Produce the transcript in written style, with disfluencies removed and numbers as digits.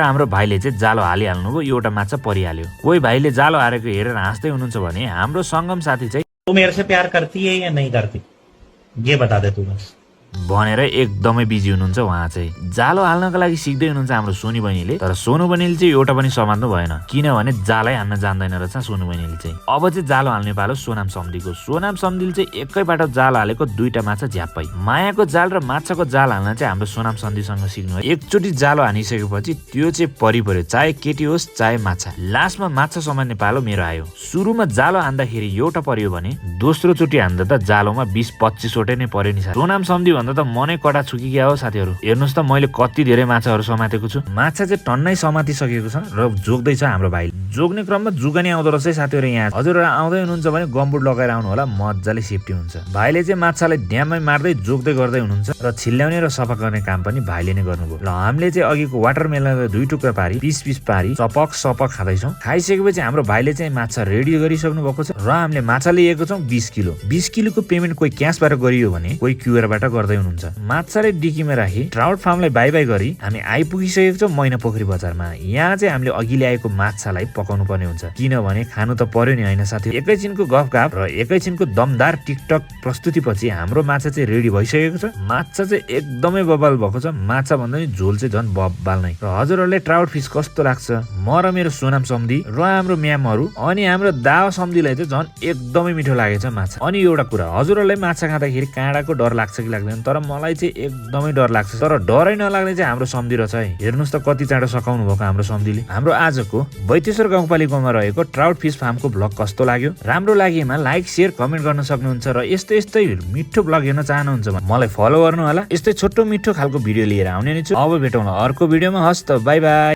हाम्रो भाइले चाहिँ जालो हालिहाल्नुभयो, एउटा माछा परिहाल्यो। कोही भाइले जालो हारेको हेरेर हाँस्दै हुनुहुन्छ भने हाम्रो सङ्गम साथी चाहिँ तू मेरे से प्यार करती है या नहीं करती, ये बता दे तू बस। भनेर एकदमै बिजी हुनुहुन्छ। उहाँ चाहिँ जालो हाल्नका लागि सिक्दै हुनुहुन्छ हाम्रो सोनी बहिनीले। तर सोनु बहिनीले चाहिँ एउटा पनि समात्नु भएन, किनभने जालै हान्न जान्दैन रहेछ सोनु बहिनीले चाहिँ। अब चाहिँ जालो हाल्ने पालो सोनाम सम्धीको। सोनाम सम्धीले चाहिँ एकैबाट जाल हालेको, दुईटा माछा झ्याप्पै। मायाको जाल र माछाको जाल हाल्न चाहिँ हाम्रो सोनाम सम्धीसँग सिक्नु हो। एकचोटि जालो हानिसकेपछि त्यो चाहिँ परिपर्यो, चाहे केटी होस् चाहे माछा। लास्टमा माछा समात्ने पालो मेरो आयो। सुरुमा जालो हान्दाखेरि एउटा पर्यो भने दोस्रो चोटि हान्दा त जालोमा 20-25 वटै नै पर्यो नि। सोनाम सम्धी भन्दा त मनै कडा छुकी गयो साथीहरू। हेर्नुहोस् त मैले कति धेरै माछाहरू समातेको छु। माछा चाहिँ टन्नै समातिसकेको छ र जोग्दैछ हाम्रो भाइले। जोग्ने क्रममा जुगानी आउँदो रहेछ साथीहरू। यहाँ हजुरहरू आउँदै हुनुहुन्छ भने गम्बुट लगाएर आउनु होला, मजाले सेफ्टी हुन्छ। भाइले चाहिँ माछालाई ड्याममै मार्दै जोग्दै गर्दै हुनुहुन्छ र छिल्याउने र सफा गर्ने काम पनि भाइले नै गर्नुभयो। ल हामीले चाहिँ अघिको वाटरमेलनलाई 2 टुक्रा पारी पिस पारी सपक खाँदैछौँ। खाइसकेपछि हाम्रो भाइले चाहिँ माछा रेडी गरिसक्नु भएको छ र हामीले माछा लिएको छौँ 20 किलो। 20 किलोको पेमेन्ट कोही क्यासबाट गरियो भने कोही क्युआरबाट गर्दै हुनुहुन्छ। माछाले डिकीमा राखी ट्राउट फार्मलाई बाई बाई गरी हामी आइपुगिसकेको छौँ मैना पोखरी बजारमा। यहाँ चाहिँ हामीले अघि ल्याएको माछालाई पकाउनु पर्ने हुन्छ, किनभने खानु त पर्यो नि होइन साथी। एकैछिनको गफगाफ र एकैछिनको दमदार टिकटक प्रस्तुतिपछि हाम्रो माछा चाहिँ रेडी भइसकेको छ। माछा चाहिँ एकदमै बबाल भएको छ। माछा भन्दा नि झोल चाहिँ झन् बबाल नै। र हजुरहरूले ट्राउट फिस कस्तो लाग्छ? म र मेरो सोनाम सम्धी र हाम्रो म्यामहरू अनि हाम्रो दावा सम्धीलाई चाहिँ झन् एकदमै मिठो लागेछ माछा। अनि एउटा कुरा, हजुरहरूलाई माछा खाँदाखेरि काँडाको डर लाग्छ कि लाग्दैन? तर मलाई चाहिँ एकदमै डर लाग्छ। तर डरै नलाग्ने चाहिँ हाम्रो सम्धी रहेछ है। हेर्नुहोस् त कति चाँडो सकाउनु भएको हाम्रो सम्धीले। हाम्रो आजको बैतेश्वर गाउँपालिकामा रहेको ट्राउट फिस फार्मको भ्लग कस्तो लाग्यो? राम्रो लागेमा लाइक शेयर कमेन्ट गर्न सक्नुहुन्छ। र यस्तै मिठो भ्लग हेर्न चाहनुहुन्छ भने मलाई फलो गर्नु होला। यस्तै छोटो मिठो खालको भिडियो लिएर आउने नै छु। अब भेटौँ अर्को भिडियोमा। हस् त, बाई बाई।